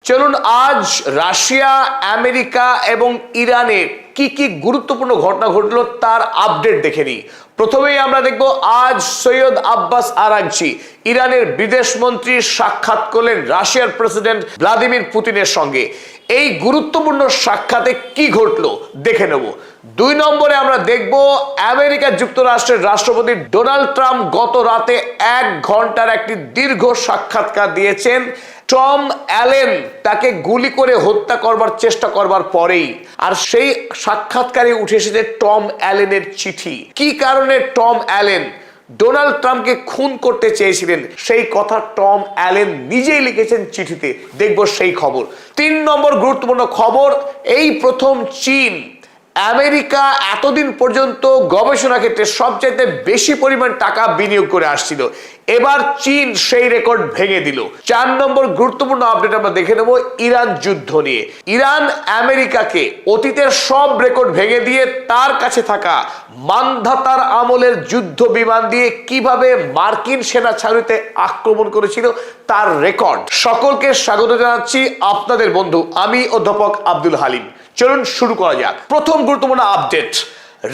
চলুন আজ Russia, America এবং ইরানের কি কি গুরুত্বপূর্ণ ঘটনা ঘটলো তার আপডেট দেখে নিই। প্রথমেই আমরা দেখব আজ সৈয়দ আব্বাস আরাগচি ইরানের বিদেশ মন্ত্রী সাক্ষাৎ করলেন রাশিয়ার প্রেসিডেন্ট ভ্লাদিমির পুতিনের সঙ্গে। এই গুরুত্বপূর্ণ সাক্ষাতে কি ঘটলো দেখে নেব। 2 নম্বরে আমরা দেখব আমেরিকা যুক্তরাষ্ট্রের রাষ্ট্রপতি ডোনাল্ড ট্রাম্প গত রাতে 1 ঘন্টার একটি দীর্ঘ সাক্ষাৎকার দিয়েছেন টম অ্যালেন তাকে গুলি করে হত্যা করবার চেষ্টা করবার পরেই। আর সেই সাক্ষাৎকারে উঠে এসেছে টম অ্যালেনের চিঠি। কি কারণে টম অ্যালেন ডোনাল্ড ট্রাম্পকে খুন করতে চেয়েছিলেন সেই কথা টম অ্যালেন নিজেই লিখেছেন চিঠিতে। দেখব সেই খবর। 3 নম্বর গুরুত্বপূর্ণ খবর, এই প্রথম চীন আমেরিকা এতদিন পর্যন্ত গবেষণা ক্ষেত্রে সবচাইতে বেশি পরিমাণ টাকা বিনিয়োগ করে আসছিল, এবার চীন সেই রেকর্ড ভেঙে দিল। 4 নম্বর গুরুত্বপূর্ণ আপডেট আমরা দেখে নেব ইরান যুদ্ধ নিয়ে। ইরান আমেরিকাকে অতীতের সব রেকর্ড ভেঙে দিয়ে তার কাছে থাকা মানধাতার আমলের যুদ্ধ বিমান দিয়ে কিভাবে মার্কিন সেনা ছাউনিতে আক্রমণ করেছিল তার রেকর্ড। সকলকে স্বাগত জানাচ্ছি, আপনাদের বন্ধু আমি অধ্যাপক আব্দুল হালিম। চলুন শুরু করা যাক। প্রথম গুরুত্বপূর্ণ আপডেট,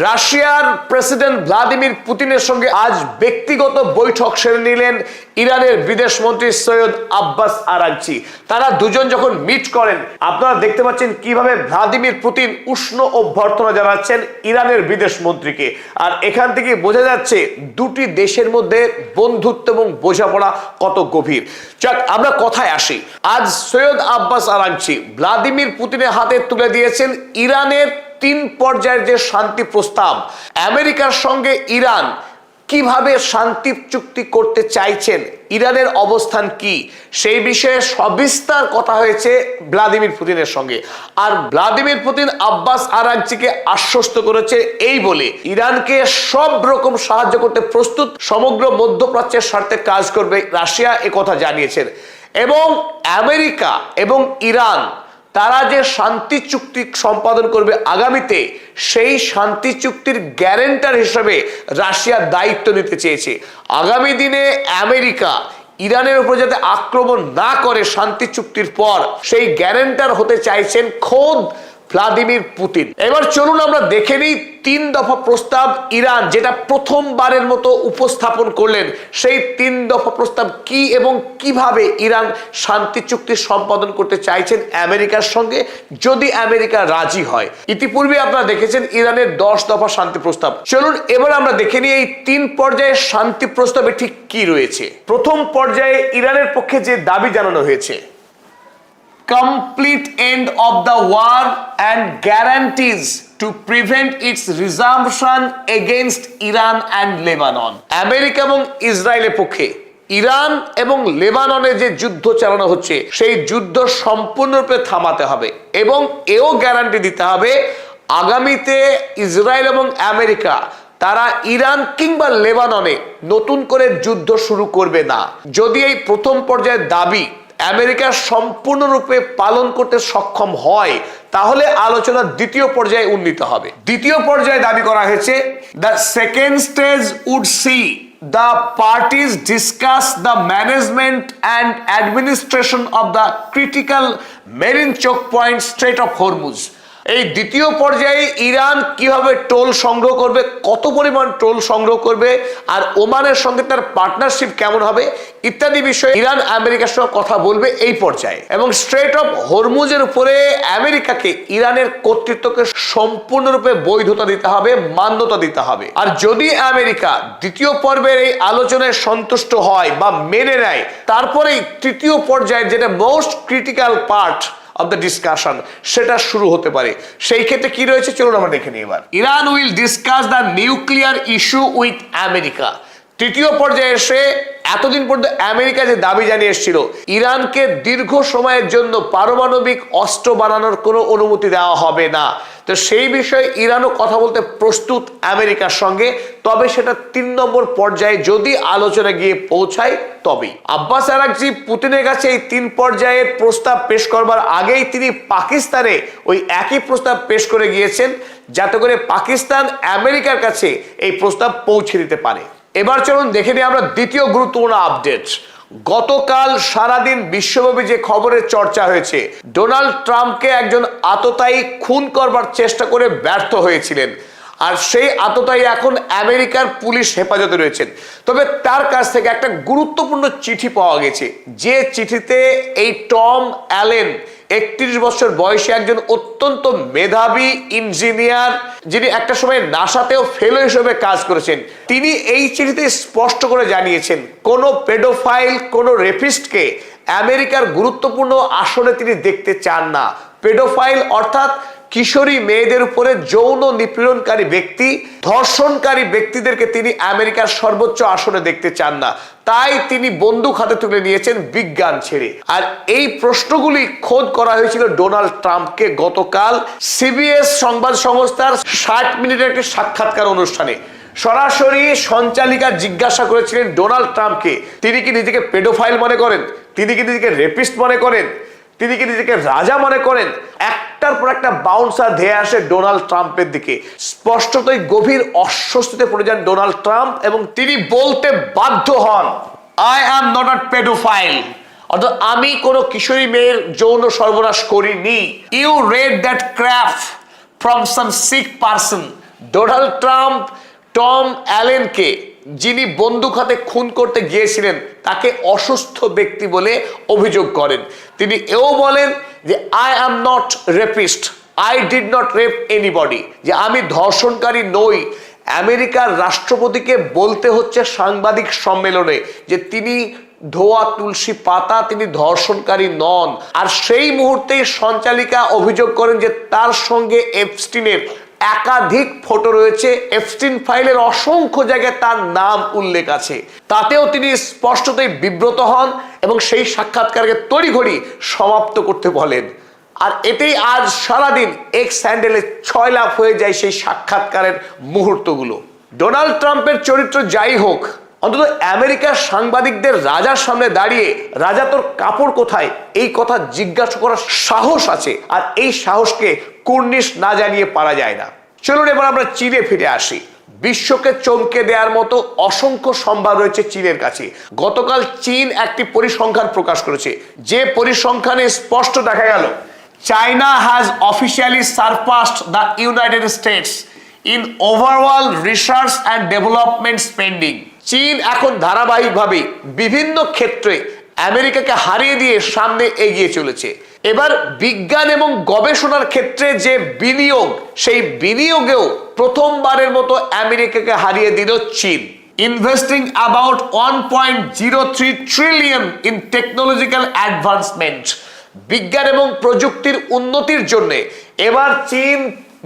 রাশিয়ার প্রেসিডেন্ট ভ্লাদিমির পুতিনের সঙ্গে আজ ব্যক্তিগত বৈঠক সেরে নিলেন ইরানের বিদেশ মন্ত্রী সৈয়দ আব্বাস আরাগচি। তারা দুজন যখন মিট করেন আপনারা দেখতে পাচ্ছেন কিভাবে ভ্লাদিমির পুতিন উষ্ণ অভ্যর্থনা জানাচ্ছেন ইরানের বিদেশ মন্ত্রীকে। আর এখান থেকে বোঝা যাচ্ছে দুটি দেশের মধ্যে বন্ধুত্ব এবং বোঝাপড়া কত গভীর। যাক, আমরা কথায় আসি। আজ সৈয়দ আব্বাস আরাগচি ভ্লাদিমির পুতিনের হাতে তুলে দিয়েছেন ইরানের 3 পর্যায়ের যে শান্তি প্রস্তাব। আমেরিকার সঙ্গে ইরান কিভাবে শান্তি চুক্তি করতে চাইছেন, ইরানের অবস্থান কি, সেই বিষয়ে সবিস্তার কথা হয়েছে ভ্লাদিমির পুতিনের সঙ্গে। আর ভ্লাদিমির পুতিন আব্বাস আরাগচিকে আশ্বস্ত করেছে এই বলে ইরানকে সব রকম সাহায্য করতে প্রস্তুত, সমগ্র মধ্যপ্রাচ্যের স্বার্থে কাজ করবে রাশিয়া, একথা জানিয়েছেন। এবং আমেরিকা এবং ইরান তারা যে শান্তি চুক্তি সম্পাদন করবে আগামীতে, সেই শান্তি চুক্তির গ্যারান্টার হিসেবে রাশিয়া দায়িত্ব নিতে চেয়েছে। আগামী দিনে আমেরিকা ইরানের উপর যাতে আক্রমণ না করে শান্তি চুক্তির পর, সেই গ্যারান্টার হতে চাইছেন খোদ ভ্লাদিমির পুতিন। এবার চলুন আমরা দেখে নিই 3 দফা প্রস্তাব ইরান যেটা প্রথমবারের মতো উপস্থাপন করলেন, সেই 3 দফা প্রস্তাব কি এবং কিভাবে ইরান শান্তি চুক্তি সম্পাদন করতে চাইছেন আমেরিকার সঙ্গে, যদি আমেরিকা রাজি হয়। ইতিপূর্বে আপনারা দেখেছেন ইরানের 10 দফা শান্তি প্রস্তাব। চলুন এবার আমরা দেখে নিই এই 3 পর্যায়ের শান্তি প্রস্তাবে ঠিক কি রয়েছে। প্রথম পর্যায়ে ইরানের পক্ষে যে দাবি জানানো হয়েছে, complete end of the war and guarantees to prevent its resumption against Iran and Lebanon। America এবং ইসরায়েলের পক্ষে ইরান এবং লেবাননে যে যুদ্ধ চালানো হচ্ছে সেই যুদ্ধ সম্পূর্ণরূপে থামাতে হবে এবং এও গ্যারান্টি দিতে হবে আগামীতে ইসরায়েল এবং আমেরিকা তারা ইরান কিংবা লেবাননে নতুন করে যুদ্ধ শুরু করবে না। যদি এই প্রথম পর্যায়ের দাবি আমেরিকা সম্পূর্ণরূপে পালন করতে সক্ষম হয়, তাহলে আলোচনা দ্বিতীয় পর্যায়ে উন্নীত হবে। দ্বিতীয় পর্যায়ে দাবি করা হয়েছে, the second stage would see the parties discuss the management and administration of the critical marine choke point Strait of Hormuz। এই দ্বিতীয় পর্যায়ে ইরান কিভাবে টোল সংগ্রহ করবে, কত পরিমাণ টোল সংগ্রহ করবে, আর ওমানের সঙ্গে তার পার্টনারশিপ কেমন হবে ইত্যাদি বিষয়ে ইরান আমেরিকার সঙ্গে কথা বলবে এই পর্যায়ে। এবং স্ট্রেট অফ হরমুজের উপরে আমেরিকাকে ইরানের কর্তৃত্বকে সম্পূর্ণরূপে বৈধতা দিতে হবে, মান্যতা দিতে হবে। আর যদি আমেরিকা দ্বিতীয় পর্বের এই আলোচনায় সন্তুষ্ট হয় বা মেনে নেয়, তারপরেই তৃতীয় পর্যায়ে যেটা most critical part of the discussion সেটা শুরু হতে পারে। সেই ক্ষেত্রে কি রয়েছে চলুন আমরা দেখে নিই। এবার Iran will discuss the nuclear issue with America. তৃতীয় পর্যায়ে এসে এতদিন পর্যন্ত আমেরিকা যে দাবি জানিয়ে এসেছিল ইরানকে দীর্ঘ সময়ের জন্য পারমাণবিক অস্ত্র বানানোর কোনো অনুমতি দেওয়া হবে না, তো সেই বিষয়ে ইরানও কথা বলতে প্রস্তুত আমেরিকার সঙ্গে। তবে সেটা 3 নম্বর পর্যায়ে যদি আলোচনা গিয়ে পৌঁছায় তবেই। আব্বাস আরাগচি পুতিনের কাছে এই 3 পর্যায়ের প্রস্তাব পেশ করবার আগেই তিনি পাকিস্তানে ওই একই প্রস্তাব পেশ করে গিয়েছেন, যাতে করে পাকিস্তান আমেরিকার কাছে এই প্রস্তাব পৌঁছে দিতে পারে। এবার চলুন দেখে নিই আমরা দ্বিতীয় গুরুত্বপূর্ণ আপডেট। গতকাল সারাদিন বিশ্বব্যাপী যে খবরের চর্চা হয়েছে, ডোনাল্ড ট্রাম্পকে একজন আততায়ী খুন করবার চেষ্টা করে ব্যর্থ হয়েছিলেন, আর সেই আততায়ী এখন আমেরিকার পুলিশ হেফাজতে রয়েছেন। তবে তার কাছ থেকে একটা গুরুত্বপূর্ণ চিঠি পাওয়া গেছে, যে চিঠিতে এই টম অ্যালেন 31 বছর বয়সী একজন অত্যন্ত মেধাবী ইঞ্জিনিয়ার, যিনি একটা সময় নাসাতেও ফেলো হিসেবে কাজ করেছেন, তিনি এই চিঠিতে স্পষ্ট করে জানিয়েছেন কোনো পেডোফাইল, কোনো রেপিস্টকে আমেরিকার গুরুত্বপূর্ণ আসনে তিনি দেখতে চান না। পেডোফাইল অর্থাৎ কিশোরী মেয়েদের উপরে যৌন নিপীড়নকারী ব্যক্তি, ধর্ষণকারী ব্যক্তিদেরকে তিনি আমেরিকার সর্বোচ্চ আসনে দেখতে চান না। তাই তিনি বন্দুক হাতে তুলে নিয়েছেন বিজ্ঞান ছেড়ে। আর এই প্রশ্নগুলি খোদ করা হয়েছিল ডোনাল্ড ট্রাম্পকে গতকাল সিবিএস সংবাদ সংস্থার 60 মিনিটের একটি সাক্ষাৎকার অনুষ্ঠানে। সরাসরি সঞ্চালিকা জিজ্ঞাসা করেছিলেন ডোনাল্ড ট্রাম্পকে, তিনি কি নিজেকে পেডোফাইল মনে করেন, তিনি কি নিজেকে রেপিস্ট মনে করেন, তিনি কি নিজেকে রাজা মনে করেন। একটার পর একটা বাউন্সার ধেয়ে আসে ডোনাল্ড ট্রাম্পের দিকে। স্পষ্টতই গভীর অস্বস্তিতে পড়ে যান ডোনাল্ড ট্রাম্প এবং তিনি বলতে বাধ্য হন, I am not a pedophile, অর্থাৎ আমি কোনো কিশোরী মেয়ের যৌন সর্বনাশ করিনি। You read that crap from some sick person. Donald Trump Tom অ্যালেনকে, যিনি বন্দুক হাতে খুন করতে গিয়েছিলেন, তাকে অসুস্থ ব্যক্তি বলে অভিযোগ করেন। তিনি এও বলেন যে I am not rapist, I did not rape anybody, যে আমি ধর্ষণকারী নই। আমেরিকার রাষ্ট্রপতিকে বলতে হচ্ছে সাংবাদিক সম্মেলনে যে তিনি ধোয়া তুলসী পাতা, তিনি ধর্ষণকারী নন। আর সেই মুহূর্তেই সঞ্চালিকা অভিযোগ করেন যে তার সঙ্গে এপস্টিনের একাধিক ফটো রয়েছে, এপস্টিন ফাইলের অসংখ্য জায়গায় তার নাম উল্লেখ আছে। তাতেও তিনি স্পষ্টতই বিব্রত হন এবং সেই সাক্ষাৎকারকে তড়িঘড়ি সমাপ্ত করতে বলেন। আর এতেই আজ সারাদিন এক্স হ্যান্ডেলে 6 লাফ হয়ে যায় সেই সাক্ষাৎকারের মুহূর্তগুলো। ডোনাল্ড ট্রাম্পের চরিত্র যাই হোক, অন্তত আমেরিকার সাংবাদিকদের রাজার সামনে দাঁড়িয়ে রাজা তোর কাপড় কোথায় এই কথা জিজ্ঞাসা করার সাহস আছে, আর এই সাহসকে কুর্নিশ না জানিয়ে পারা যায় না। চলুন এবার আমরা চীনে ফিরে আসি। বিশ্বকে চমকে দেওয়ার মতো অসংখ্য সম্ভার রয়েছে চীনের কাছে। গতকাল চীন একটি পরিসংখ্যান প্রকাশ করেছে, যে পরিসংখ্যানে স্পষ্ট দেখা গেল China has officially surpassed the United States in overall research and development spending. চীন এখন ধারাবাহিকভাবে বিভিন্ন ক্ষেত্রে আমেরিকাকে হারিয়ে দিয়ে সামনে এগিয়ে চলেছে। এবার বিজ্ঞান এবং গবেষণার ক্ষেত্রে যে বিনিয়োগ, সেই বিনিয়োগেও প্রথমবারের মতো আমেরিকাকে হারিয়ে দিল চীন। Investing about 1.03 trillion in technological advancement. বিজ্ঞান এবং প্রযুক্তির উন্নতির জন্য এবার চীন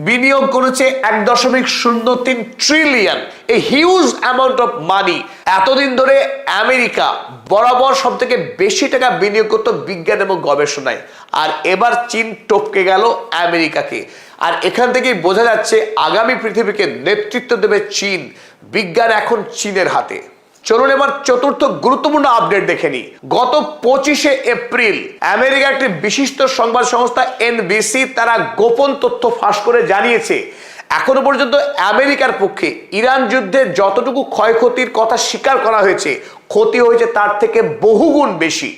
বিনিয়োগ করেছে 1.03 trillion, a huge amount of money. এতদিন ধরে আমেরিকা বরাবর সব থেকে বেশি টাকা বিনিয়োগ করত বিজ্ঞান এবং গবেষণায়, আর এবার চীন টপকে গেল আমেরিকাকে। আর এখান থেকেই বোঝা যাচ্ছে আগামী পৃথিবীকে নেতৃত্ব দেবে চীন। বিজ্ঞান এখন চীনের হাতে। চলুন এবার চতুর্থ গুরুত্বপূর্ণ আপডেট দেখে নিই। গত 25শে এপ্রিল আমেরিকার একটি বিশিষ্ট সংবাদ সংস্থা এনবিসি তারা গোপন তথ্য ফাঁস করে জানিয়েছে এখনো পর্যন্ত আমেরিকার পক্ষে ইরান যুদ্ধে যতটুকু ক্ষয়ক্ষতির কথা স্বীকার করা হয়েছে, ক্ষতি হয়েছে তার থেকে বহুগুণ বেশি।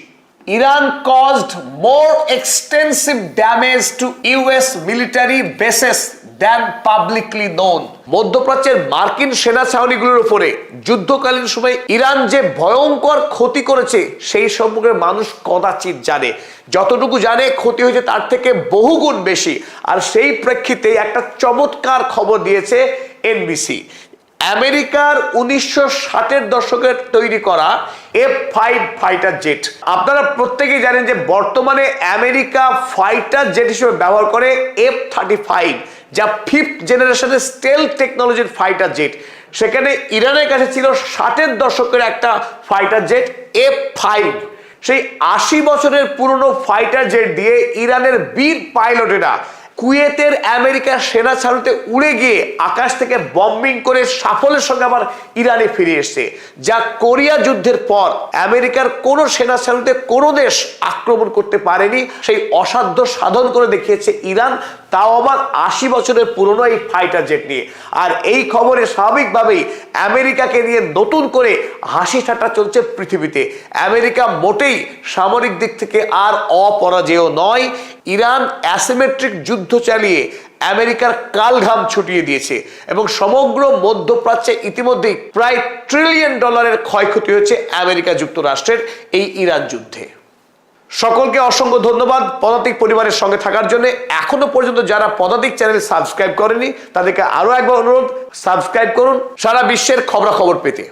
Iran caused more extensive damage to US military bases than publicly known. মধ্যপ্রাচ্যের মার্কিন সেনা ছাউনিগুলোর উপরে যুদ্ধকালীন সময় ইরান যে ভয়ঙ্কর ক্ষতি করেছে সেই সম্পর্কে মানুষ কদাচিৎ জানে। যতটুকু জানে ক্ষতি হয়েছে তার থেকে বহুগুণ বেশি। আর সেই প্রেক্ষিতে একটা চমৎকার খবর দিয়েছে এনবিসি। আমেরিকার 1960-এর দশকের তৈরি করা F-5 ফাইটার জেট, আপনারা প্রত্যেকেই জানেন যে বর্তমানে আমেরিকা ফাইটার জেট হিসেবে ব্যবহার করে F-35, যা 5th জেনারেশনের স্টেলথ টেকনোলজির ফাইটার জেট। সেখানে ইরানের কাছে ছিল 60-এর দশকের একটা ফাইটার জেট F-5। সেই 80 বছরের পুরনো ফাইটার জেট দিয়ে ইরানের বীর পাইলটেরা কুয়েতের আমেরিকার সেনা ছাউনিতে উড়ে গিয়ে আকাশ থেকে বম্বিং করে সাফল্যের সঙ্গে আবার ইরানে ফিরে এসেছে, যা কোরিয়া যুদ্ধের পর আমেরিকার কোনো সেনা ছাউনিতে কোনো দেশ আক্রমণ করতে পারেনি। সেই অসাধ্য সাধন করে দেখিয়েছে ইরান তাও আবার 80 বছরের পুরনো এই ফাইটার জেট নিয়ে। আর এই খবরে স্বাভাবিকভাবেই আমেরিকাকে নিয়ে নতুন করে হাসি ঠাট্টা চলছে পৃথিবীতে। আমেরিকা মোটেই সামরিক দিক থেকে আর অপরাজেয় নয়। ইরান অ্যাসিমেট্রিক যুদ্ধ চালিয়ে আমেরিকার কালঘাম ছুটিয়ে দিয়েছে এবং সমগ্র মধ্যপ্রাচ্যে ইতিমধ্যেই প্রায় $1 ট্রিলিয়ন ক্ষয়ক্ষতি হয়েছে আমেরিকা যুক্তরাষ্ট্রের এই ইরান যুদ্ধে। সকলকে অসংখ্য ধন্যবাদ পদাতিক পরিবারের সঙ্গে থাকার জন্য। এখনো পর্যন্ত যারা পদাতিক চ্যানেল সাবস্ক্রাইব করেনি তাদেরকে আরো একবার অনুরোধ, সাবস্ক্রাইব করুন সারা বিশ্বের খবরাখবর পেতে।